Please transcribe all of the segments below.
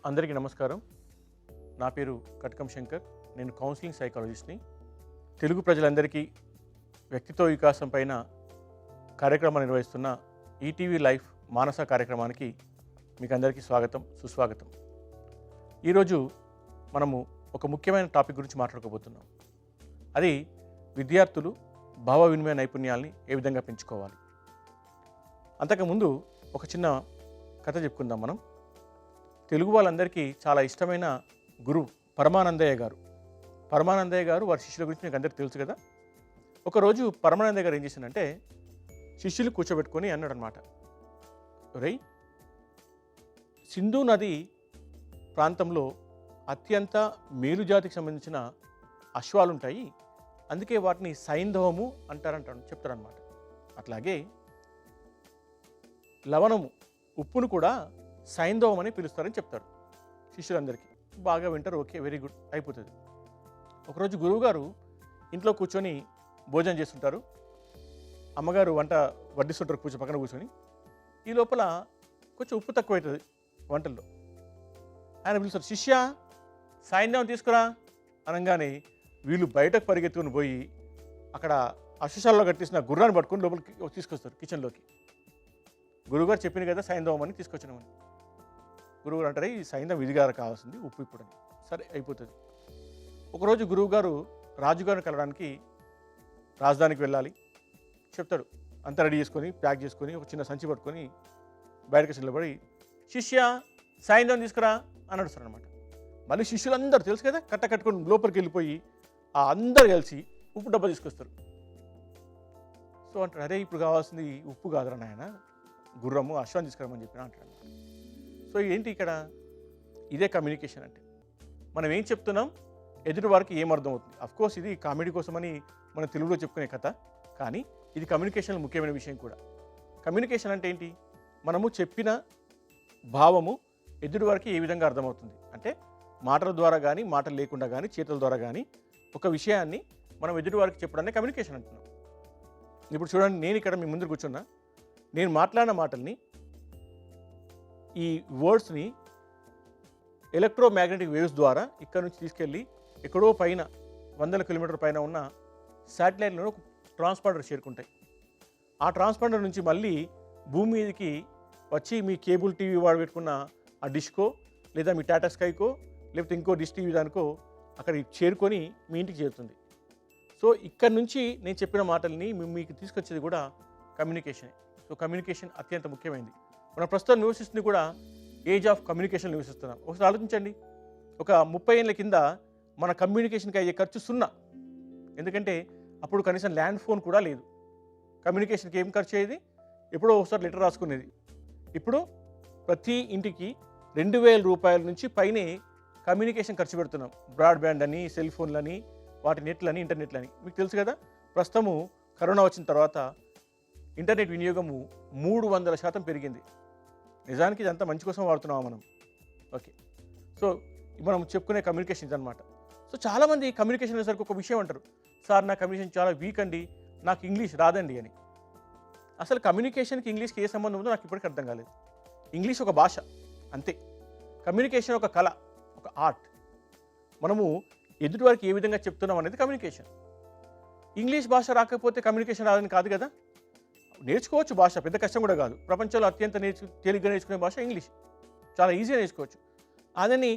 అందరికీ నమస్కారం. నా పేరు కటకం శంకర్. నేను కౌన్సిలింగ్ సైకాలజిస్ట్ని. తెలుగు ప్రజలందరికీ వ్యక్తిత్వ వికాసం పైన కార్యక్రమం నిర్వహిస్తున్న ఈటీవీ లైఫ్ మానస కార్యక్రమానికి మీకు అందరికీ స్వాగతం, సుస్వాగతం. ఈరోజు మనము ఒక ముఖ్యమైన టాపిక్ గురించి మాట్లాడుకోబోతున్నాం. అది విద్యార్థులు భావ వినిమయ నైపుణ్యాల్ని ఏ విధంగా పెంచుకోవాలి. అంతకుముందు ఒక చిన్న కథ చెప్పుకుందాం. మనం తెలుగు వాళ్ళందరికీ చాలా ఇష్టమైన గురువు పరమానందయ్య గారు. పరమానందయ్య గారు వారి శిష్యుల గురించి మీకు అందరికీ తెలుసు కదా. ఒకరోజు పరమానందయ్య గారు ఏం చేసిందంటే శిష్యులు కూర్చోబెట్టుకొని అన్నాడు అనమాట, రేయ్, సింధు నది ప్రాంతంలో అత్యంత మేలుజాతికి సంబంధించిన అశ్వాలు ఉంటాయి, అందుకే వాటిని సైంధవము చెప్తారనమాట. అట్లాగే లవణము, ఉప్పును కూడా సైంధవం అని పిలుస్తారని చెప్తాడు శిష్యులందరికీ. బాగా వింటారు, ఓకే, వెరీ గుడ్, అయిపోతుంది. ఒకరోజు గురువుగారు ఇంట్లో కూర్చొని భోజనం చేస్తుంటారు. అమ్మగారు వంట వడ్డిస్తుంటారు పక్కన కూర్చొని. ఈ లోపల కొంచెం ఉప్పు తక్కువ అవుతుంది వంటల్లో. ఆయన పిలుస్తారు, శిష్య సైంధవం తీసుకురా అనగానే వీళ్ళు బయటకు పరిగెత్తుకుని పోయి అక్కడ అశ్వశాలలో కట్టేసిన గుర్రాన్ని పట్టుకొని లోపలికి తీసుకొస్తారు కిచెన్లోకి. గురువుగారు చెప్పింది కదా సైంధవం అని తీసుకొచ్చినామని. గురువుగారు అంటారు, ఈ సైంధవం ఇదిగా కావాల్సింది, ఉప్పు ఇప్పుడు అని. సరే, అయిపోతుంది. ఒకరోజు గురువుగారు రాజుగారిని కలవడానికి రాజధానికి వెళ్ళాలి చెప్తాడు. అంతా రెడీ చేసుకొని ప్యాక్ చేసుకొని ఒక చిన్న సంచి పట్టుకొని బయటకు నిలబడి, శిష్య సైంధవం తీసుకురా అని అడుస్తారు అనమాట. మళ్ళీ శిష్యులందరూ తెలుసు కదా కట్టుకొని లోపలికి వెళ్ళిపోయి ఆ అందరు కలిసి ఉప్పు డబ్బా తీసుకొస్తారు. సో అంటాడు, అరే ఇప్పుడు కావాల్సింది ఉప్పు కాదురా నాయన, గుర్రము అశ్వాన్ని తీసుకురామని చెప్పిన అంటాడు. సో ఏంటి ఇక్కడ? ఇదే కమ్యూనికేషన్ అంటే. మనం ఏం చెప్తున్నాం, ఎదుటి వారికి ఏం అర్థం అవుతుంది. అఫ్కోర్స్ ఇది కామెడీ కోసమని మన తెలుగులో చెప్పుకునే కథ, కానీ ఇది కమ్యూనికేషన్లో ముఖ్యమైన విషయం కూడా. కమ్యూనికేషన్ అంటే ఏంటి? మనము చెప్పిన భావము ఎదుటి వారికి ఏ విధంగా అర్థమవుతుంది అంటే మాటల ద్వారా కానీ, మాటలు లేకుండా కానీ, చేతుల ద్వారా కానీ ఒక విషయాన్ని మనం ఎదుటి వారికి చెప్పడాన్ని కమ్యూనికేషన్ అంటున్నాం. ఇప్పుడు చూడండి, నేను ఇక్కడ మీ ముందు కూర్చున్నా, నేను మాట్లాడిన మాటల్ని, ఈ వర్డ్స్ని ఎలక్ట్రోమాగ్నెటిక్ వేవ్స్ ద్వారా ఇక్కడ నుంచి తీసుకెళ్ళి ఎక్కడో పైన 100 కిలోమీటర్ పైన ఉన్న శాటిలైట్లో ఒక ట్రాన్స్పాండర్ చేరుకుంటాయి. ఆ ట్రాన్స్పాండర్ నుంచి మళ్ళీ భూమి మీదకి వచ్చి మీ కేబుల్ టీవీ వాడు పెట్టుకున్న ఆ డిష్కో లేదా మీ టాటా స్కైకో లేకపోతే ఇంకో డిష్ టీవీ దానికో అక్కడికి చేరుకొని మీ ఇంటికి చేరుతుంది. సో ఇక్కడ నుంచి నేను చెప్పిన మాటల్ని మీకు తీసుకొచ్చేది కూడా కమ్యూనికేషన్. సో కమ్యూనికేషన్ అత్యంత ముఖ్యమైనది. మనం ప్రస్తుతం నివసిస్తుంది కూడా ఏజ్ ఆఫ్ కమ్యూనికేషన్ నివసిస్తున్నాం. ఒకసారి ఆలోచించండి, ఒక 30 ఏళ్ళ కింద మన కమ్యూనికేషన్కి అయ్యే ఖర్చు 0. ఎందుకంటే అప్పుడు కనీసం ల్యాండ్ ఫోన్ కూడా లేదు. కమ్యూనికేషన్కి ఏం ఖర్చు అయ్యేది? ఎప్పుడో ఒకసారి లెటర్ రాసుకునేది. ఇప్పుడు ప్రతి ఇంటికి 2000 రూపాయల నుంచి పైనే కమ్యూనికేషన్ ఖర్చు పెడుతున్నాం. బ్రాడ్బ్యాండ్ అని, సెల్ ఫోన్లని, వాటి నెట్లని, ఇంటర్నెట్లని. మీకు తెలుసు కదా, ప్రస్తుతము కరోనా వచ్చిన తర్వాత ఇంటర్నెట్ వినియోగము 300% పెరిగింది. నిజానికి ఇదంతా మంచి కోసం వాడుతున్నాం మనం. ఓకే, సో మనం చెప్పుకునే కమ్యూనికేషన్స్ అనమాట. సో చాలామంది కమ్యూనికేషన్ అనేసరికి ఒక విషయం అంటారు, సార్ నా కమ్యూనికేషన్ చాలా వీక్ అండి, నాకు ఇంగ్లీష్ రాదండి అని. అసలు కమ్యూనికేషన్కి ఇంగ్లీష్కి ఏ సంబంధం ఉందో నాకు ఇప్పటికీ అర్థం కాలేదు. ఇంగ్లీష్ ఒక భాష అంతే, కమ్యూనికేషన్ ఒక కళ, ఒక ఆర్ట్. మనము ఎదుటివారికి ఏ విధంగా చెప్తున్నాం అనేది కమ్యూనికేషన్. ఇంగ్లీష్ భాష రాకపోతే కమ్యూనికేషన్ రాదని కాదు కదా. నేర్చుకోవచ్చు, భాష పెద్ద కష్టం కూడా కాదు. ప్రపంచంలో అత్యంత తేలిగ్గా నేర్చుకునే భాష ఇంగ్లీష్, చాలా ఈజీగా నేర్చుకోవచ్చు. అదని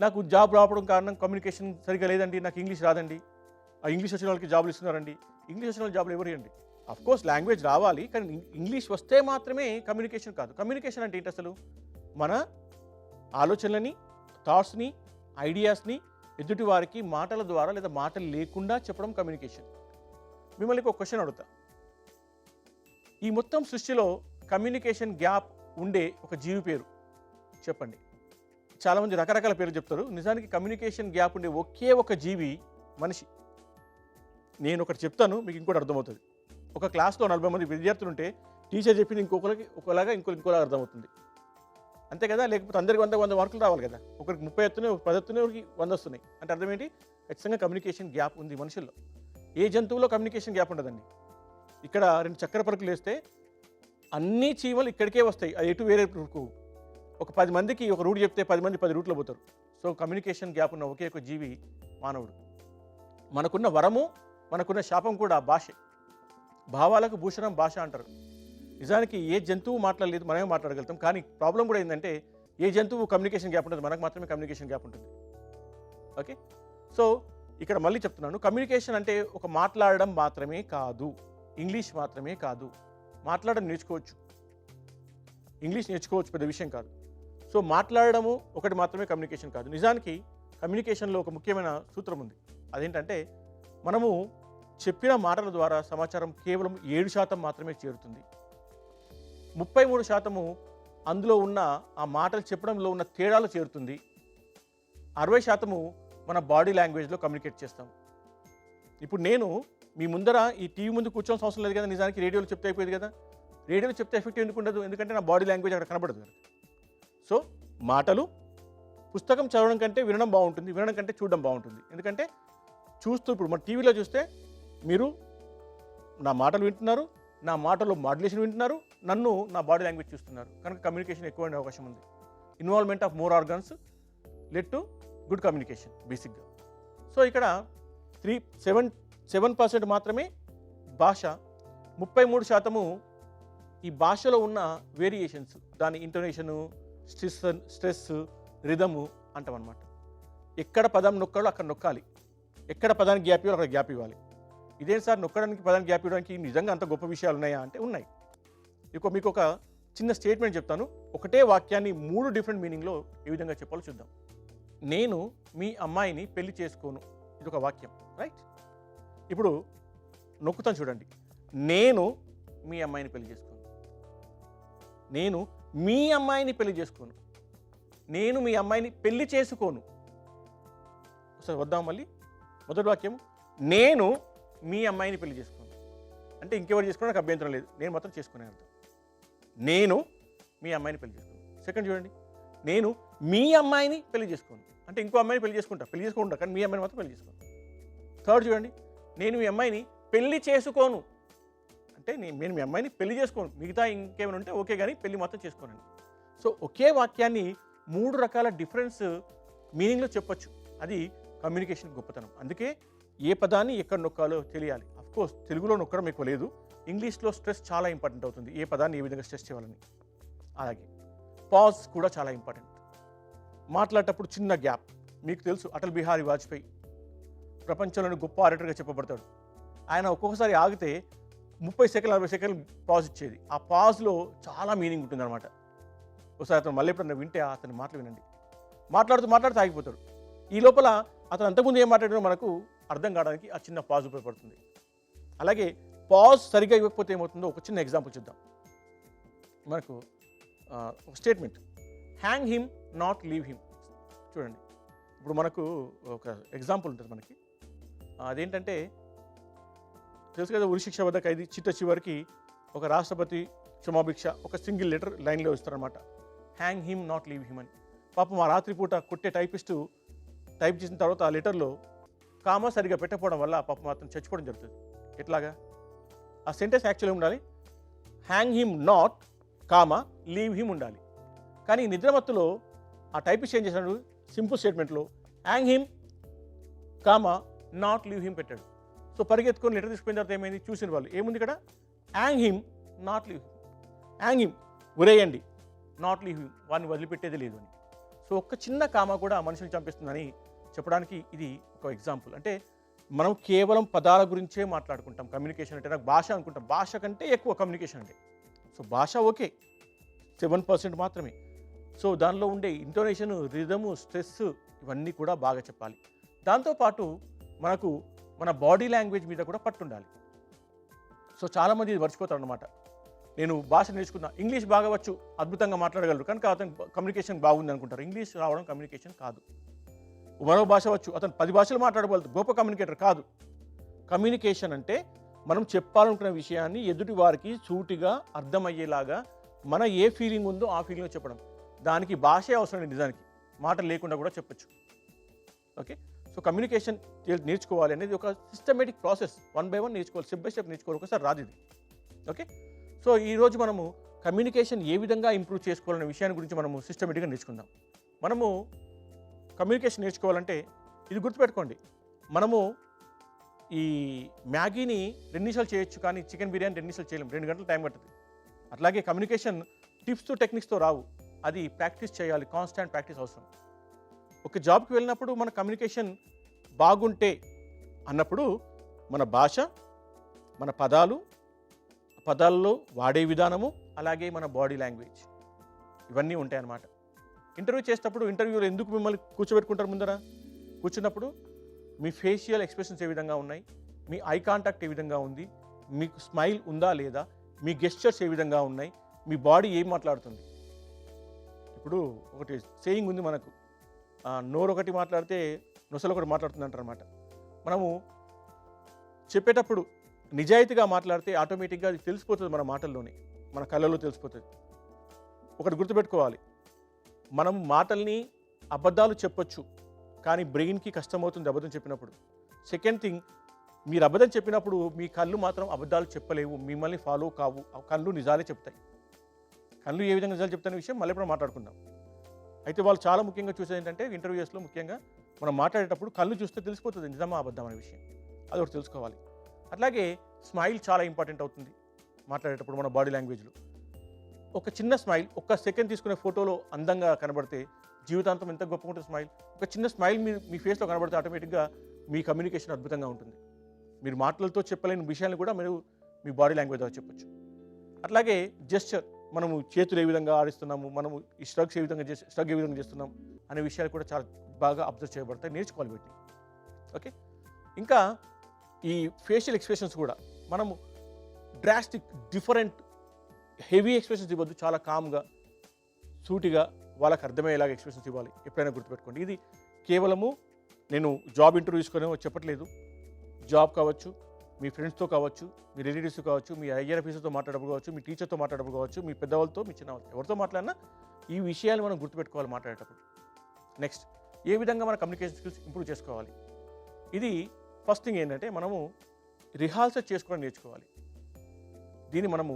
నాకు జాబ్ రావడం కారణం కమ్యూనికేషన్ సరిగ్గా లేదండి, నాకు ఇంగ్లీష్ రాదండి, ఆ ఇంగ్లీష్ వచ్చిన వాళ్ళకి జాబులు ఇస్తున్నారండి. ఇంగ్లీష్ వచ్చిన వాళ్ళు జాబులు ఎవరు ఇవ్వండి. అఫ్కోర్స్ లాంగ్వేజ్ రావాలి, కానీ ఇంగ్లీష్ వస్తే మాత్రమే కమ్యూనికేషన్ కాదు. కమ్యూనికేషన్ అంటే ఏంటి అసలు? మన ఆలోచనలని, థాట్స్ని, ఐడియాస్ని ఎదుటి వారికి మాటల ద్వారా లేదా మాటలు లేకుండా చెప్పడం కమ్యూనికేషన్. మిమ్మల్ని ఒక క్వశ్చన్ అడుగుతా, ఈ మొత్తం సృష్టిలో కమ్యూనికేషన్ గ్యాప్ ఉండే ఒక జీవి పేరు చెప్పండి. చాలామంది రకరకాల పేర్లు చెప్తారు. నిజానికి కమ్యూనికేషన్ గ్యాప్ ఉండే ఒకే ఒక జీవి మనిషి. నేను ఒకటి చెప్తాను, మీకు ఇంకోటి అర్థమవుతుంది. ఒక క్లాస్లో 40 మంది విద్యార్థులు ఉంటే టీచర్ చెప్పింది ఇంకొకరికి ఒకలాగా ఇంకోలాగా అర్థమవుతుంది, అంతే కదా. లేకపోతే అందరికి 100 మార్కులు రావాలి కదా. ఒకరికి 30 వస్తున్నాయి, 10 వస్తున్నాయి, ఒకరికి 100 వస్తున్నాయి. అంటే అర్థం ఏంటి? ఖచ్చితంగా కమ్యూనికేషన్ గ్యాప్ ఉంది మనుషుల్లో. ఏ జంతువులో కమ్యూనికేషన్ గ్యాప్ ఉండదండి. ఇక్కడ 2 చక్కెర పలుకులు వేస్తే అన్ని చీమలు ఇక్కడికే వస్తాయి, అది ఎటు వేరే ఒక 10 మందికి ఒక రూట్ చెప్తే 10 మంది 10 రూట్లో పోతారు. సో కమ్యూనికేషన్ గ్యాప్ ఉన్న ఒకే ఒక జీవి మానవుడు. మనకున్న వరము, మనకున్న శాపం కూడా భాషే. భావాలకు భూషణం భాష అంటారు. నిజానికి ఏ జంతువు మాట్లాడలేదు, మనమే మాట్లాడగలుగుతాం. కానీ ప్రాబ్లం కూడా ఏంటంటే ఏ జంతువు కమ్యూనికేషన్ గ్యాప్ ఉంటుంది, మనకు మాత్రమే కమ్యూనికేషన్ గ్యాప్ ఉంటుంది. ఓకే, సో ఇక్కడ మళ్ళీ చెప్తున్నాను, కమ్యూనికేషన్ అంటే ఒక మాట్లాడడం మాత్రమే కాదు, ఇంగ్లీష్ మాత్రమే కాదు. మాట్లాడడం నేర్చుకోవచ్చు, ఇంగ్లీష్ నేర్చుకోవచ్చు, పెద్ద విషయం కాదు. సో మాట్లాడడము ఒకటి మాత్రమే కమ్యూనికేషన్ కాదు. నిజానికి కమ్యూనికేషన్లో ఒక ముఖ్యమైన సూత్రం ఉంది. అదేంటంటే మనము చెప్పిన మాటల ద్వారా సమాచారం కేవలం 7% మాత్రమే చేరుతుంది. 33% అందులో ఉన్న ఆ మాటలు చెప్పడంలో ఉన్న తేడాలు చేరుతుంది. 60% మన బాడీ లాంగ్వేజ్లో కమ్యూనికేట్ చేస్తాం. ఇప్పుడు నేను మీ ముందర ఈ టీవీ ముందు కూర్చోవాల్సిన అవసరం లేదు కదా, నిజానికి రేడియోలో చెప్తే అయిపోయేది కదా. రేడియోలో చెప్తే ఎఫెక్ట్ ఎందుకు ఉండదు, ఎందుకంటే నా బాడీ లాంగ్వేజ్ అక్కడ కనబడదు కదా. సో మాటలు పుస్తకం చదవడం కంటే వినడం బాగుంటుంది, వినడం కంటే చూడడం బాగుంటుంది. ఎందుకంటే చూస్తూ ఇప్పుడు మన టీవీలో చూస్తే మీరు నా మాటలు వింటున్నారు, నా మాటలో మాడ్యులేషన్ వింటున్నారు, నన్ను నా బాడీ లాంగ్వేజ్ చూస్తున్నారు. కనుక కమ్యూనికేషన్ ఎక్కువ అనే అవకాశం ఉంది. Involvement of more organs led to good communication బేసిక్గా. సో ఇక్కడ 7% మాత్రమే భాష, 33% ఈ భాషలో ఉన్న వేరియేషన్స్, దాని ఇంటోనేషను, స్ట్రెస్, రిథము అంటాం అన్నమాట. ఎక్కడ పదం నొక్కాలో అక్కడ నొక్కాలి, ఎక్కడ పదానికి గ్యాప్ ఇవ్వాలో అక్కడ గ్యాప్ ఇవ్వాలి. ఇదేం సార్ నొక్కడానికి పదానికి గ్యాప్ ఇవ్వడానికి నిజంగా అంత గొప్ప విషయాలు ఉన్నాయా అంటే ఉన్నాయి. మీకు ఒక చిన్న స్టేట్మెంట్ చెప్తాను. ఒకటే వాక్యాన్ని 3 డిఫరెంట్ మీనింగ్లో ఏ విధంగా చెప్పాలో చూద్దాం. నేను మీ అమ్మాయిని పెళ్లి చేసుకోను, ఇది ఒక వాక్యం, రైట్? ఇప్పుడు నొక్కుతాను చూడండి. నేను మీ అమ్మాయిని పెళ్లి చేసుకోను, నేను మీ అమ్మాయిని పెళ్లి చేసుకోను, నేను మీ అమ్మాయిని పెళ్లి చేసుకోను. ఒకసారి వద్దాం మళ్ళీ. మొదటి వాక్యం నేను మీ అమ్మాయిని పెళ్లి చేసుకోను అంటే ఇంకెవరు చేసుకున్నా నాకు అభ్యంతరం లేదు, నేను మాత్రం చేసుకునే అర్థం. నేను మీ అమ్మాయిని పెళ్లి చేసుకోను. సెకండ్ చూడండి, నేను మీ అమ్మాయిని పెళ్లి చేసుకోను అంటే ఇంకో అమ్మాయిని పెళ్లి చేసుకుంటా కానీ మీ అమ్మాయిని మాత్రం పెళ్లి చేసుకోను. థర్డ్ చూడండి, నేను మీ అమ్మాయిని పెళ్లి చేసుకోను అంటే నేను మీ అమ్మాయిని పెళ్లి చేసుకోను, మిగతా ఇంకేమైనా ఉంటే ఓకే కానీ పెళ్లి మాత్రం చేసుకోనండి. సో ఒకే వాక్యాన్ని 3 రకాల డిఫరెన్స్ మీనింగ్లో చెప్పొచ్చు. అది కమ్యూనికేషన్ గొప్పతనం. అందుకే ఏ పదాన్ని ఎక్కడ నొక్కాలో తెలియాలి. అఫ్కోర్స్ తెలుగులో నొక్కడం ఎక్కువ లేదు, ఇంగ్లీష్లో స్ట్రెస్ చాలా ఇంపార్టెంట్ అవుతుంది, ఏ పదాన్ని ఏ విధంగా స్ట్రెస్ చేయాలని. అలాగే పాజ్ కూడా చాలా ఇంపార్టెంట్. మాట్లాడేటప్పుడు చిన్న గ్యాప్. మీకు తెలుసు అటల్ బిహారీ వాజ్పేయి ప్రపంచంలోని గొప్ప ఆడిటర్గా చెప్పబడతాడు. ఆయన ఒక్కొక్కసారి ఆగితే 30 సెకండ్లు 40 సెకండ్లు పాజ్ ఇచ్చేది. ఆ పాజ్లో చాలా మీనింగ్ ఉంటుందన్నమాట. ఒకసారి అతను మళ్ళీ ఎప్పుడన్నా వింటే అతని మాటలు వినండి. మాట్లాడుతూ ఆగిపోతాడు. ఈ లోపల అతను అంతకుముందు ఏం మాట్లాడాడో మనకు అర్థం కావడానికి ఆ చిన్న పాజ్ ఉపయోగపడుతుంది. అలాగే పాజ్ సరిగ్గా ఇవ్వకపోతే ఏమవుతుందో ఒక చిన్న ఎగ్జాంపుల్ చూద్దాం. మనకు ఒక statement, hang him not leave him. చూడండి, ఇప్పుడు మనకు ఒక ఎగ్జాంపుల్ ఉంటుంది మనకి. అదేంటంటే తెలుసు కదా, ఉరిశిక్ష వద్ద ఖైదీ చిట్ట చివరికి ఒక రాష్ట్రపతి క్షమాభిక్ష ఒక సింగిల్ లెటర్ లైన్లో ఇస్తారనమాట, hang him not leave him అని. పాపం ఆ రాత్రిపూట కొట్టే టైపిస్టు టైప్ చేసిన తర్వాత ఆ లెటర్లో కామా సరిగా పెట్టకపోవడం వల్ల పాపం మాత్రం చచ్చిపోవడం జరుగుతుంది. ఎట్లాగా? ఆ సెంటెన్స్ యాక్చువల్గా ఉండాలి hang him not comma leave him ఉండాలి. కానీ నిద్రమత్తులో ఆ టైపిస్ట్ ఏం చేశాడు, సింపుల్ స్టేట్మెంట్లో hang him comma not leave him పెట్టాడు. సో పరిగెత్తుకొని లెటర్ తీసుకుపోయిన తర్వాత ఏమైంది, చూసిన వాళ్ళు ఏముంది ఇక్కడ, hang him not leave him, hang him ఉరేయండి, నాట్ లీవ్ హిమ్ వాడిని వదిలిపెట్టేది లేదు అని. సో ఒక్క చిన్న కామా కూడా మనుషుని చంపిస్తుందని చెప్పడానికి ఇది ఒక ఎగ్జాంపుల్. అంటే మనం కేవలం పదాల గురించే మాట్లాడుకుంటాం. కమ్యూనికేషన్ అంటే నాకు భాష అనుకుంటాం, భాష కంటే ఎక్కువ కమ్యూనికేషన్ అంటే. సో భాష ఓకే 7% మాత్రమే. సో దానిలో ఉండే ఇంటోనేషన్, రిథము, స్ట్రెస్ ఇవన్నీ కూడా బాగా చెప్పాలి. దాంతోపాటు మనకు మన బాడీ లాంగ్వేజ్ మీద కూడా పట్టుండాలి. సో చాలామంది ఇది మర్చిపోతారు అనమాట. నేను భాష నేర్చుకున్నా, ఇంగ్లీష్ బాగా వచ్చు, అద్భుతంగా మాట్లాడగలరు కనుక అతను కమ్యూనికేషన్ బాగుంది అనుకుంటారు. ఇంగ్లీష్ రావడం కమ్యూనికేషన్ కాదు. మరో భాష వచ్చు, అతను 10 భాషలు మాట్లాడగలదు, గొప్ప కమ్యూనికేటర్ కాదు. కమ్యూనికేషన్ అంటే మనం చెప్పాలనుకున్న విషయాన్ని ఎదుటి వారికి సూటిగా అర్థమయ్యేలాగా మన ఏ ఫీలింగ్ ఉందో ఆ ఫీలింగ్లో చెప్పడం. దానికి భాషే అవసరం లేదు, నిజానికి మాటలు లేకుండా కూడా చెప్పచ్చు. ఓకే, సో కమ్యూనికేషన్ నేర్చుకోవాలి అనేది ఒక సిస్టమేటిక్ ప్రాసెస్. 1 by 1 నేర్చుకోవాలి, స్టెప్ బై స్టెప్ నేర్చుకోవాలి, ఒకసారి రాదు ఇది. ఓకే, సో ఈరోజు మనము కమ్యూనికేషన్ ఏ విధంగా ఇంప్రూవ్ చేసుకోవాలనే విషయాన్ని గురించి మనము సిస్టమేటిక్గా నేర్చుకుందాం. మనము కమ్యూనికేషన్ నేర్చుకోవాలంటే ఇది గుర్తుపెట్టుకోండి, మనము ఈ మ్యాగీని 2 నిమిషాలు చేయొచ్చు, కానీ చికెన్ బిర్యానీ 2 నిమిషాలు చేయలేము, 2 గంటలు టైం పడుతుంది. అట్లాగే కమ్యూనికేషన్ టిప్స్తో టెక్నిక్స్తో రావు, అది ప్రాక్టీస్ చేయాలి, కాన్స్టాంట్ ప్రాక్టీస్ అవసరం. ఒక జాబ్కి వెళ్ళినప్పుడు మన కమ్యూనికేషన్ బాగుంటే అన్నప్పుడు మన భాష, మన పదాల్లో వాడే విధానము, అలాగే మన బాడీ లాంగ్వేజ్ ఇవన్నీ ఉంటాయి అన్నమాట. ఇంటర్వ్యూ చేసేటప్పుడు ఇంటర్వ్యూలో ఎందుకు మిమ్మల్ని కూర్చోబెట్టుకుంటారు ముందర? కూర్చున్నప్పుడు మీ ఫేషియల్ ఎక్స్ప్రెషన్స్ ఏ విధంగా ఉన్నాయి, మీ ఐ కాంటాక్ట్ ఏ విధంగా ఉంది, మీకు స్మైల్ ఉందా లేదా, మీ గెస్చర్స్ ఏ విధంగా ఉన్నాయి, మీ బాడీ ఏం మాట్లాడుతుంది. ఇప్పుడు ఒకటి సేయింగ్ ఉంది మనకు, నోరు ఒకటి మాట్లాడితే నొసలు ఒకటి మాట్లాడుతుంది అంటారనమాట. మనము చెప్పేటప్పుడు నిజాయితీగా మాట్లాడితే ఆటోమేటిక్గా అది తెలిసిపోతుంది, మన మాటల్లోనే, మన కళ్ళలో తెలిసిపోతుంది. ఒకటి గుర్తుపెట్టుకోవాలి, మనం మాటల్ని అబద్ధాలు చెప్పొచ్చు, కానీ బ్రెయిన్కి కష్టమవుతుంది అబద్ధం చెప్పినప్పుడు. సెకండ్ థింగ్, మీరు అబద్ధం చెప్పినప్పుడు మీ కళ్ళు మాత్రం అబద్ధాలు చెప్పలేవు, మిమ్మల్ని ఫాలో కావు, కళ్ళు నిజాలే చెప్తాయి. కళ్ళు ఏ విధంగా నిజాలు చెప్తానే విషయం మళ్ళీ ఎప్పుడు మాట్లాడుకుందాం. అయితే వాళ్ళు చాలా ముఖ్యంగా చూసేది ఏంటంటే ఇంటర్వ్యూస్లో ముఖ్యంగా మనం మాట్లాడేటప్పుడు కళ్ళు చూస్తే తెలిసిపోతుంది నిజమా అబద్ధం అనే విషయం, అది ఒకటి తెలుసుకోవాలి. అట్లాగే స్మైల్ చాలా ఇంపార్టెంట్ అవుతుంది మాట్లాడేటప్పుడు. మన బాడీ లాంగ్వేజ్లో ఒక చిన్న స్మైల్, ఒక్క సెకండ్ తీసుకునే ఫోటోలో అందంగా కనబడితే జీవితాంతం ఎంత గొప్పగా ఉంటుంది స్మైల్. ఒక చిన్న స్మైల్ మీ ఫేస్లో కనబడితే ఆటోమేటిక్గా మీ కమ్యూనికేషన్ అద్భుతంగా ఉంటుంది. మీరు మాటలతో చెప్పలేని విషయాన్ని కూడా మీరు మీ బాడీ లాంగ్వేజ్ ద్వారా చెప్పొచ్చు. అట్లాగే జెస్చర్, మనము చేతులు ఏ విధంగా ఆడిస్తున్నాము, మనము ఈ స్ట్రగ్ ఏ విధంగా చేస్తున్నాం అనే విషయాలు కూడా చాలా బాగా అబ్జర్వ్ చేయబడతాయి, నేర్చుకోవాలి వీటిని. ఓకే, ఇంకా ఈ ఫేషియల్ ఎక్స్ప్రెషన్స్ కూడా మనము డ్రాస్టిక్ డిఫరెంట్ హెవీ ఎక్స్ప్రెషన్స్ ఇవ్వద్దు, చాలా కామ్గా సూటిగా వాళ్ళకి అర్థమయ్యేలాగా ఎక్స్ప్రెషన్స్ ఇవ్వాలి. ఎప్పుడైనా గుర్తుపెట్టుకోండి, ఇది కేవలము నేను జాబ్ ఇంటర్వ్యూస్లోనే చెప్పట్లేదు. జాబ్ కావచ్చు, మీ ఫ్రెండ్స్తో కావచ్చు, మీ రిలేటివ్స్తో కావచ్చు, మీ ఐఆర్ ఆఫీసర్తో మాట్లాడప్పుడు కావచ్చు, మీ టీచర్తో మాట్లాడప్పుడు కావచ్చు, మీ పెద్దవాళ్ళతో, మీ చిన్నవాళ్ళతో, ఎవరితో మాట్లాడినా ఈ విషయాలు మనం గుర్తుపెట్టుకోవాలి మాట్లాడేటప్పుడు. నెక్స్ట్, ఏ విధంగా మన కమ్యూనికేషన్ స్కిల్స్ ఇంప్రూవ్ చేసుకోవాలి. ఇది ఫస్ట్ థింగ్ ఏంటంటే మనము రిహార్సల్ చేసుకోవడం నేర్చుకోవాలి. దీన్ని మనము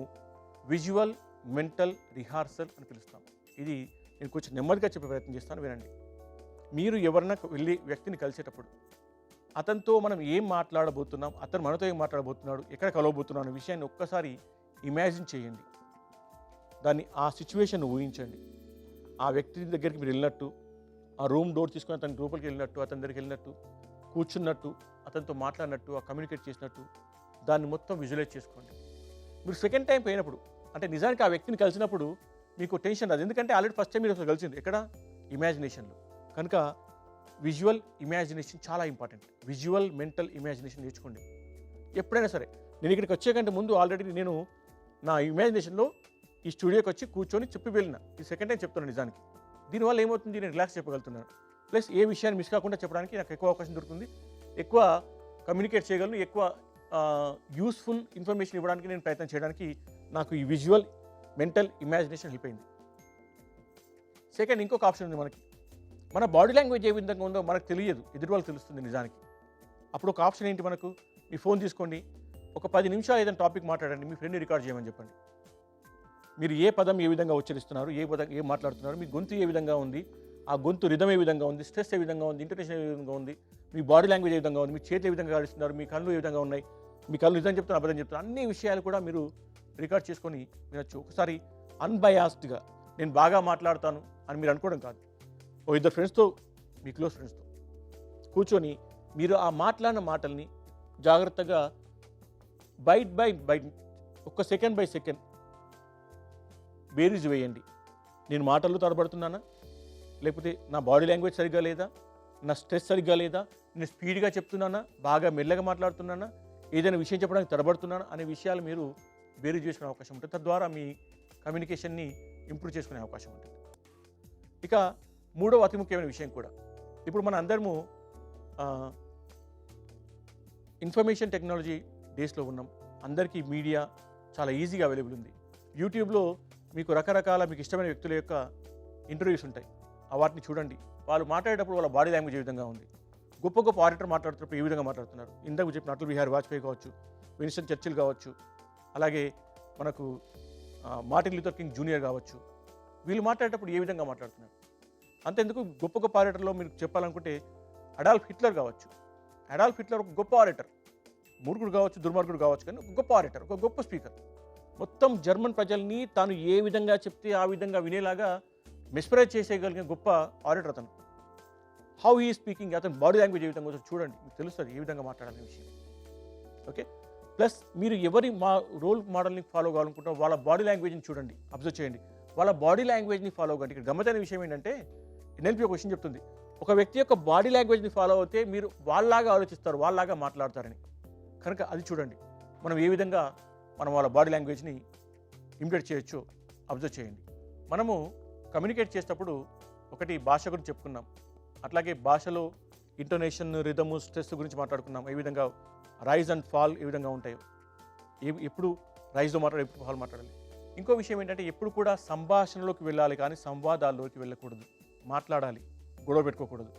విజువల్ మెంటల్ రిహార్సల్ అని పిలుస్తాం. ఇది నేను కొంచెం నెమ్మదిగా చెప్పే ప్రయత్నం చేస్తాను, వినండి. మీరు ఎవరైనా వెళ్ళి వ్యక్తిని కలిసేటప్పుడు అతనితో మనం ఏం మాట్లాడబోతున్నాం, అతను మనతో ఏం మాట్లాడబోతున్నాడు, ఎక్కడ కలవబోతున్నాడు అనే విషయాన్ని ఒక్కసారి ఇమాజిన్ చేయండి. దాన్ని ఆ సిచ్యువేషన్ ఊహించండి. ఆ వ్యక్తి దగ్గరికి మీరు వెళ్ళినట్టు, ఆ రూమ్ డోర్ తీసుకొని అతని లోపలికి వెళ్ళినట్టు, అతని దగ్గరికి వెళ్ళినట్టు, కూర్చున్నట్టు, అతనితో మాట్లాడినట్టు, ఆ కమ్యూనికేట్ చేసినట్టు దాన్ని మొత్తం విజువలైజ్ చేసుకోండి. మీరు సెకండ్ టైం పోయినప్పుడు, అంటే నిజానికి ఆ వ్యక్తిని కలిసినప్పుడు మీకు టెన్షన్ రాదు, ఎందుకంటే ఆల్రెడీ ఫస్ట్ టైం మీరు కలిసింది ఎక్కడ, ఇమాజినేషన్లో. కనుక విజువల్ ఇమాజినేషన్ చాలా ఇంపార్టెంట్. విజువల్ మెంటల్ ఇమాజినేషన్ నేర్చుకోండి ఎప్పుడైనా సరే. నేను ఇక్కడికి వచ్చే కంటే ముందు ఆల్రెడీ నేను నా ఇమాజినేషన్లో ఈ స్టూడియోకి వచ్చి కూర్చొని చెప్పి వెళ్ళిన, ఈ సెకండ్ టైం చెప్తున్నాను నిజానికి. దీనివల్ల ఏమవుతుంది, నేను రిలాక్స్ చెప్పగలుగుతున్నాను, ప్లస్ ఏ విషయాన్ని మిస్ కాకుండా చెప్పడానికి నాకు ఎక్కువ అవకాశం దొరుకుతుంది, ఎక్కువ కమ్యూనికేట్ చేయగలను, ఎక్కువ యూస్ఫుల్ ఇన్ఫర్మేషన్ ఇవ్వడానికి నేను ప్రయత్నం చేయడానికి నాకు ఈ విజువల్ మెంటల్ ఇమాజినేషన్ హెల్ప్ అయింది. సెకండ్, ఇంకొక ఆప్షన్ ఉంది మనకి. మన బాడీ లాంగ్వేజ్ ఏ విధంగా ఉందో మనకు తెలియదు, ఎదుటి వాళ్ళకి తెలుస్తుంది నిజానికి. అప్పుడు ఒక ఆప్షన్ ఏంటి మనకు, మీ ఫోన్ తీసుకోండి, ఒక 10 నిమిషాలు ఏదైనా టాపిక్ మాట్లాడండి, మీ ఫ్రెండ్ని రికార్డ్ చేయమని చెప్పండి. మీరు ఏ పదం ఏ విధంగా ఉచ్చరిస్తున్నారు, ఏం మాట్లాడుతున్నారు, మీ గొంతు ఏ విధంగా ఉంది, ఆ గొంతు రిధం ఏ విధంగా ఉంది, స్ట్రెస్ ఏ విధంగా ఉంది, ఇంటర్టెన్షన్ ఏ విధంగా ఉంది, మీ బాడీ లాంగ్వేజ్ ఏ విధంగా ఉంది, మీ చేతి ఏ విధంగా ఆడిస్తున్నారు, మీ కళ్ళు ఏ విధంగా ఉన్నాయి, మీ కళ్ళు నిజం చెప్తున్నారు అబద్ధం చెప్తున్నారు, అన్ని విషయాలు కూడా మీరు రికార్డ్ చేసుకొని వినొచ్చు. ఒకసారి అన్బయాస్డ్గా నేను బాగా మాట్లాడతాను అని మీరు అనుకోవడం కాదు, ఓ ఇద్దరు ఫ్రెండ్స్తో, మీ క్లోజ్ ఫ్రెండ్స్తో కూర్చొని మీరు ఆ మాట్లాడిన మాటల్ని జాగ్రత్తగా బైట్ బై బైట్, ఒక్క సెకండ్ బై సెకండ్ బేరీజ్ వేయండి. నేను మాటల్లో తడబడుతున్నానా, లేకపోతే నా బాడీ లాంగ్వేజ్ సరిగ్గా లేదా, నా స్ట్రెస్ సరిగ్గా లేదా, నేను స్పీడ్గా చెప్తున్నానా, బాగా మెల్లగా మాట్లాడుతున్నానా, ఏదైనా విషయం చెప్పడానికి తడబడుతున్నానా అనే విషయాలు మీరు బేరీజ్ చేసుకునే అవకాశం ఉంటుంది. తద్వారా మీ కమ్యూనికేషన్ని ఇంప్రూవ్ చేసుకునే అవకాశం ఉంటుంది. ఇక మూడవ అతి ముఖ్యమైన విషయం కూడా, ఇప్పుడు మన అందరము ఇన్ఫర్మేషన్ టెక్నాలజీ డేస్లో ఉన్నాం. అందరికీ మీడియా చాలా ఈజీగా అవైలబుల్ ఉంది. యూట్యూబ్లో మీకు రకరకాల మీకు ఇష్టమైన వ్యక్తుల యొక్క ఇంటర్వ్యూస్ ఉంటాయి, వాటిని చూడండి. వాళ్ళు మాట్లాడేటప్పుడు వాళ్ళ బాడీ లాంగ్వేజ్ ఏ విధంగా ఉంది, గొప్ప గొప్ప ఆడిటర్ మాట్లాడుతున్నప్పుడు ఏ విధంగా మాట్లాడుతున్నారు. ఇందాక చెప్పిన అటల్ బిహారీ వాజ్పేయి కావచ్చు, విన్స్టన్ చర్చిల్ కావచ్చు, అలాగే మనకు మార్టిన్ లూథర్ కింగ్ జూనియర్ కావచ్చు, వీళ్ళు మాట్లాడేటప్పుడు ఏ విధంగా మాట్లాడుతున్నారు. అంతెందుకు గొప్ప గొప్ప ఆరేటర్లో మీరు చెప్పాలనుకుంటే అడాల్ఫ్ హిట్లర్ కావచ్చు. అడాల్ఫ్ హిట్లర్ ఒక గొప్ప ఆరేటర్, మూర్ఖుడు కావచ్చు, దుర్మార్గుడు కావచ్చు, కానీ ఒక గొప్ప ఆరేటర్, ఒక గొప్ప స్పీకర్. మొత్తం జర్మన్ ప్రజల్ని తాను ఏ విధంగా చెప్తే ఆ విధంగా వినేలాగా మెస్పరైజ్ చేసేయగలిగిన గొప్ప ఆరేటర్ అతను. హౌ హీ స్పీకింగ్, అతని బాడీ లాంగ్వేజ్ ఏ విధంగా చూడండి, మీకు తెలుస్తుంది ఏ విధంగా మాట్లాడాలనే విషయం. ఓకే, ప్లస్ మీరు ఎవరి రోల్ మోడల్ని ఫాలో కావాలనుకుంటారో వాళ్ళ బాడీ లాంగ్వేజ్ని చూడండి, అబ్జర్వ్ చేయండి, వాళ్ళ బాడీ లాంగ్వేజ్ని ఫాలో అవ్వండి. ఇక్కడ గమ్మతైన విషయం ఏంటంటే ఎన్ఎల్పి ఒక విషయం చెప్తుంది, ఒక వ్యక్తి యొక్క బాడీ లాంగ్వేజ్ని ఫాలో అవుతే మీరు వాళ్ళలాగా ఆలోచిస్తారు, వాళ్ళలాగా మాట్లాడతారని. కనుక అది చూడండి, మనం ఏ విధంగా మనం వాళ్ళ బాడీ లాంగ్వేజ్ని ఇమిటేట్ చేయొచ్చు అబ్జర్వ్ చేయండి. మనము కమ్యూనికేట్ చేసేటప్పుడు ఒకటి భాష గురించి చెప్పుకున్నాం, అట్లాగే భాషలో ఇంటోనేషన్, రిథము, స్ట్రెస్ గురించి మాట్లాడుకున్నాం. ఏ విధంగా రైజ్ అండ్ ఫాల్ ఏ విధంగా ఉంటాయో, ఎప్పుడు రైజ్లో మాట్లాడాలి, ఎప్పుడు ఫాల్ మాట్లాడాలి. ఇంకో విషయం ఏంటంటే ఎప్పుడు కూడా సంభాషణలోకి వెళ్ళాలి కానీ సంవాదాల్లోకి వెళ్ళకూడదు, మాట్లాడాలి, గొడవ పెట్టుకోకూడదు.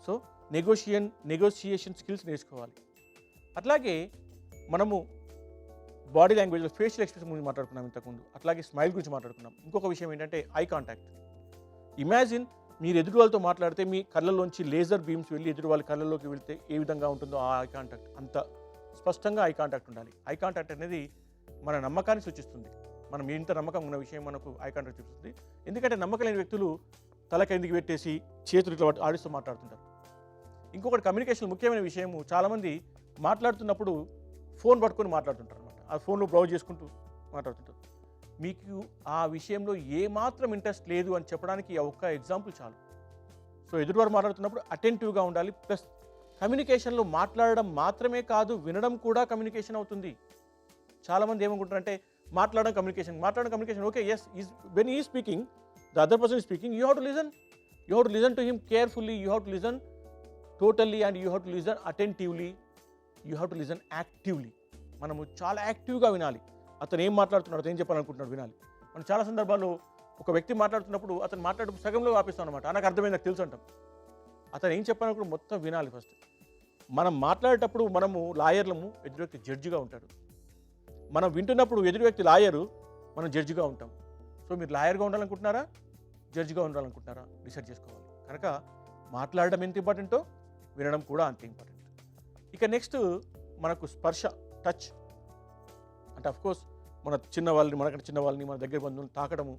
సో నెగోషియేషన్ స్కిల్స్ నేర్చుకోవాలి. అట్లాగే మనము బాడీ లాంగ్వేజ్లో ఫేషియల్ ఎక్స్ప్రెషన్ గురించి మాట్లాడుకున్నాం ఇంతకుముందు, అట్లాగే స్మైల్ గురించి మాట్లాడుకున్నాం. ఇంకొక విషయం ఏంటంటే ఐ కాంటాక్ట్. ఇమాజిన్ మీరు ఎదురు వాళ్ళతో మాట్లాడితే మీ కళ్ళలోంచి లేజర్ బీమ్స్ వెళ్ళి ఎదురు వాళ్ళ కళ్ళలోకి వెళ్తే ఏ విధంగా ఉంటుందో ఆ ఐ కాంటాక్ట్, అంత స్పష్టంగా ఐ కాంటాక్ట్ ఉండాలి. ఐ కాంటాక్ట్ అనేది మన నమ్మకాన్ని సూచిస్తుంది. మనం ఇంత నమ్మకం ఉన్న విషయం మనకు ఐ కాంటాక్ట్ చూపిస్తుంది. ఎందుకంటే నమ్మకం లేని వ్యక్తులు తల కిందికి పెట్టేసి చేతులు ఇట్లా ఆడిస్తూ మాట్లాడుతుంటారు. ఇంకొకటి కమ్యూనికేషన్ ముఖ్యమైన విషయము, చాలామంది మాట్లాడుతున్నప్పుడు ఫోన్ పట్టుకొని మాట్లాడుతుంటారు అనమాట. ఆ ఫోన్లో బ్రౌజ్ చేసుకుంటూ మాట్లాడుతుంటారు. మీకు ఆ విషయంలో ఏమాత్రం ఇంట్రెస్ట్ లేదు అని చెప్పడానికి ఒక్క ఎగ్జాంపుల్ చాలు. సో ఎదుటివారు మాట్లాడుతున్నప్పుడు అటెంటివ్గా ఉండాలి. ప్లస్ కమ్యూనికేషన్లో మాట్లాడడం మాత్రమే కాదు, వినడం కూడా కమ్యూనికేషన్ అవుతుంది. చాలామంది ఏమనుకుంటారంటే మాట్లాడడం కమ్యూనికేషన్ ఓకే, ఎస్, వెన్ ఈ speaking, the other person is speaking, you have to listen to him carefully, you have to listen totally and you have to listen attentively, you have to listen actively. మనము చాలా యాక్టివ్గా వినాలి. అతను ఏం మాట్లాడుతున్నాడు, అతను ఏం చెప్పాలనుకుంటున్నాడు వినాలి. మనం చాలా సందర్భాల్లో ఒక వ్యక్తి మాట్లాడుతున్నప్పుడు అతను మాట్లాడు సగంలో ఆపేస్తాం అనమాట. నాకు అర్థమైంది, నాకు తెలుసు అంటాం. అతను ఏం చెప్పాలనుకుంటే మొత్తం వినాలి ఫస్ట్. మనం మాట్లాడేటప్పుడు మనము లాయర్లము, ఎదురు వ్యక్తి జడ్జిగా ఉంటాడు. మనం వింటున్నప్పుడు ఎదురు వ్యక్తి లాయరు, మనం జడ్జిగా ఉంటాం. సో మీరు లాయర్గా ఉండాలనుకుంటున్నారా, జడ్జిగా ఉండాలనుకుంటున్నారా, డిసైడ్ చేసుకోవాలి. కనుక మాట్లాడడం ఎంత ఇంపార్టెంటో వినడం కూడా అంతే ఇంపార్టెంట్. ఇక నెక్స్ట్ మనకు స్పర్శ, టచ్. అంటే అఫ్కోర్స్ మన మనకంటే చిన్న వాళ్ళని, మన దగ్గర బంధువులను తాకడము,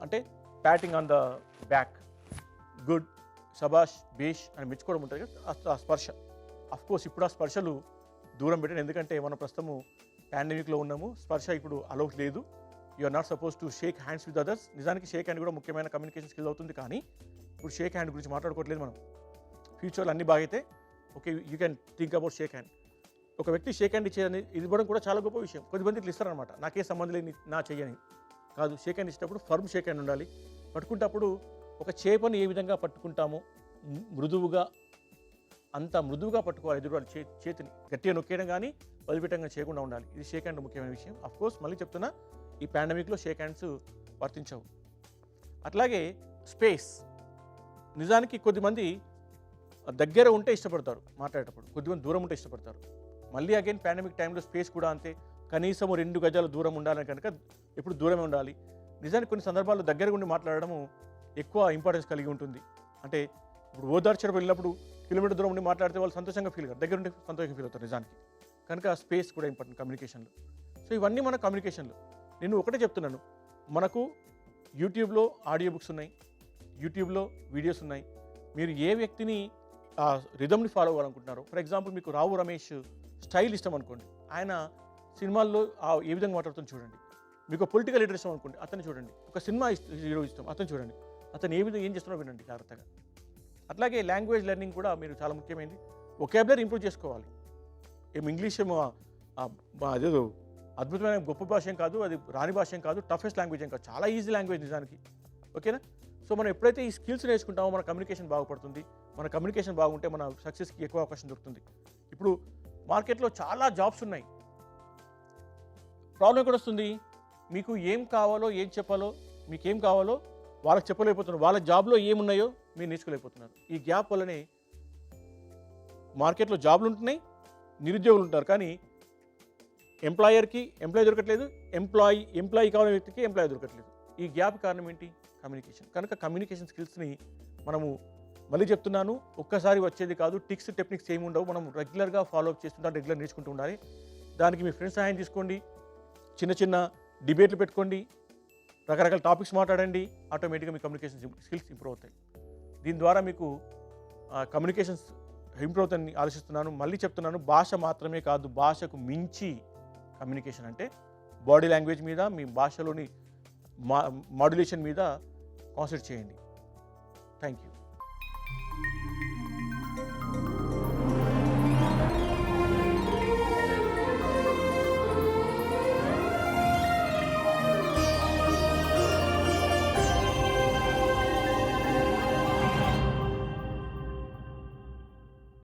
అంటే patting on the back, good, శబాష్, బేష్ అని మెచ్చుకోవడం ఉంటుంది కదా, ఆ స్పర్శ. అఫ్కోర్స్ ఇప్పుడు ఆ స్పర్శలు దూరం పెట్టండి, ఎందుకంటే మనం ప్రస్తుతము పాండమిక్లో ఉన్నాము. స్పర్శ ఇప్పుడు అలౌట్ లేదు. You are not suppose to shake hands with others. నిజానికి షేక్ హ్యాండ్ కూడా ముఖ్యమైన కమ్యూనికేషన్ స్కిల్ అవుతుంది, కానీ ఇప్పుడు షేక్ హ్యాండ్ గురించి మాట్లాడుకోవట్లేదు మనం. ఫ్యూచర్లో అన్ని బాగైతే okay, you can think about shake hand. ఒక వ్యక్తి షేక్ హ్యాండ్ ఇచ్చేదని ఇది ఇవ్వడం కూడా చాలా గొప్ప విషయం. కొద్దిమంది ఇట్లా ఇస్తారనమాట, నాకే సంబంధం లేని నా చెయ్యని కాదు. షేక్ హ్యాండ్ ఇచ్చేటప్పుడు ఫర్మ్ షేక్ హ్యాండ్ ఉండాలి. పట్టుకుంటప్పుడు ఒక చేపను ఏ విధంగా పట్టుకుంటామో మృదువుగా, అంత మృదువుగా పట్టుకోవాలి. ఎదురువాడి చేతిని గట్టిగా నొక్కేయడం కానీ వదిలిపెట్టంగా చేయకుండా ఉండాలి. ఇది షేక్ హ్యాండ్ ముఖ్యమైన విషయం. అఫ్కోర్స్ మళ్ళీ చెప్తున్నా, ఈ పాండమిక్లో షేక్ హ్యాండ్స్ వర్తించవు. అట్లాగే స్పేస్. నిజానికి కొద్దిమంది దగ్గర ఉంటే ఇష్టపడతారు మాట్లాడేటప్పుడు, కొద్దిమంది దూరం ఉంటే ఇష్టపడతారు. మళ్ళీ అగైన్ పాండమిక్ టైంలో స్పేస్ కూడా అంతే. కనీసం 2 గజాల దూరం ఉండాలని కనుక ఎప్పుడు దూరమే ఉండాలి. నిజానికి కొన్ని సందర్భాల్లో దగ్గర ఉండి మాట్లాడడము ఎక్కువ ఇంపార్టెన్స్ కలిగి ఉంటుంది. అంటే ఇప్పుడు ఓదార్చడం వెళ్ళినప్పుడు కిలోమీటర్ దూరం ఉండి మాట్లాడితే వాళ్ళు సంతోషంగా ఫీల్ అవుతారు, దగ్గర ఉండి సంతోషంగా ఫీల్ అవుతారు నిజానికి. కనుక స్పేస్ కూడా ఇంపార్టెంట్ కమ్యూనికేషన్లో. సో ఇవన్నీ మన కమ్యూనికేషన్లో. నేను ఒకటే చెప్తున్నాను, మనకు యూట్యూబ్లో ఆడియో బుక్స్ ఉన్నాయి, యూట్యూబ్లో వీడియోస్ ఉన్నాయి. మీరు ఏ వ్యక్తిని ఆ రిథమ్ని ఫాలో అవ్వాలనుకుంటున్నారో, ఫర్ ఎగ్జాంపుల్ మీకు రావు రమేష్ స్టైల్ ఇష్టం అనుకోండి, ఆయన సినిమాల్లో ఏ విధంగా మాట్లాడుతుందో చూడండి. మీకు పొలిటికల్ లీడర్ ఇష్టం అనుకోండి, అతన్ని చూడండి. ఒక సినిమా హీరో ఇష్టం, అతను చూడండి. అతను ఏ విధంగా ఏం చేస్తున్నారో వినండి జాగ్రత్తగా. అట్లాగే లాంగ్వేజ్ లెర్నింగ్ కూడా మీరు చాలా ముఖ్యమైనది. వొకాబులరీ ఇంప్రూవ్ చేసుకోవాలి. ఇంగ్లీష్ అదేదో అద్భుతమైన గొప్ప భాష ఏం కాదు, అది రాని భాష ఏం కాదు, టఫెస్ట్ లాంగ్వేజ్ ఏం కాదు, చాలా ఈజీ లాంగ్వేజ్ నిజానికి. ఓకేనా? సో మనం ఎప్పుడైతే ఈ స్కిల్స్ నేర్చుకుంటామో మన కమ్యూనికేషన్ బాగుపడుతుంది. మన కమ్యూనికేషన్ బాగుంటే మన సక్సెస్కి ఎక్కువ అవకాశం దొరుకుతుంది. ఇప్పుడు మార్కెట్లో చాలా జాబ్స్ ఉన్నాయి. ప్రాబ్లం ఎక్కడ వస్తుంది? మీకు ఏం కావాలో, ఏం చెప్పాలో, మీకేం కావాలో వాళ్ళకి చెప్పలేకపోతున్నారు. వాళ్ళ జాబ్లో ఏమున్నాయో మీరు నేర్చుకోలేకపోతున్నారు. ఈ గ్యాప్ వల్లనే మార్కెట్లో జాబ్లు ఉంటున్నాయి, నిరుద్యోగులు ఉంటారు, కానీ ఎంప్లాయర్కి ఎంప్లాయీ దొరకట్లేదు, ఎంప్లాయీ కావాలనే వ్యక్తికి ఎంప్లాయీ దొరకట్లేదు. ఈ గ్యాప్ కారణం ఏంటి? కమ్యూనికేషన్. కనుక కమ్యూనికేషన్ స్కిల్స్ని మనము మళ్ళీ చెప్తున్నాను, ఒక్కసారి వచ్చేది కాదు. టిక్స్ టెక్నిక్స్ ఏమి ఉండవు, మనం రెగ్యులర్గా ఫాలో అప్ చేస్తుంటాం, రెగ్యులర్ నేర్చుకుంటూ ఉండాలి. దానికి మీ ఫ్రెండ్స్ సహాయం తీసుకోండి, చిన్న చిన్న డిబేట్లు పెట్టుకోండి, రకరకాల టాపిక్స్ మాట్లాడండి, ఆటోమేటిక్గా మీ కమ్యూనికేషన్ స్కిల్స్ ఇంప్రూవ్ అవుతాయి. దీని ద్వారా మీకు కమ్యూనికేషన్స్ ఇంప్రూవ్ అవుతాయని ఆలోచిస్తున్నాను. మళ్ళీ చెప్తున్నాను, భాష మాత్రమే కాదు, భాషకు మించి కమ్యూనికేషన్ అంటే బాడీ లాంగ్వేజ్ మీద, మీ భాషలోని మాడ్యులేషన్ మీద కాన్సన్ట్రేట్ చేయండి. Thank you.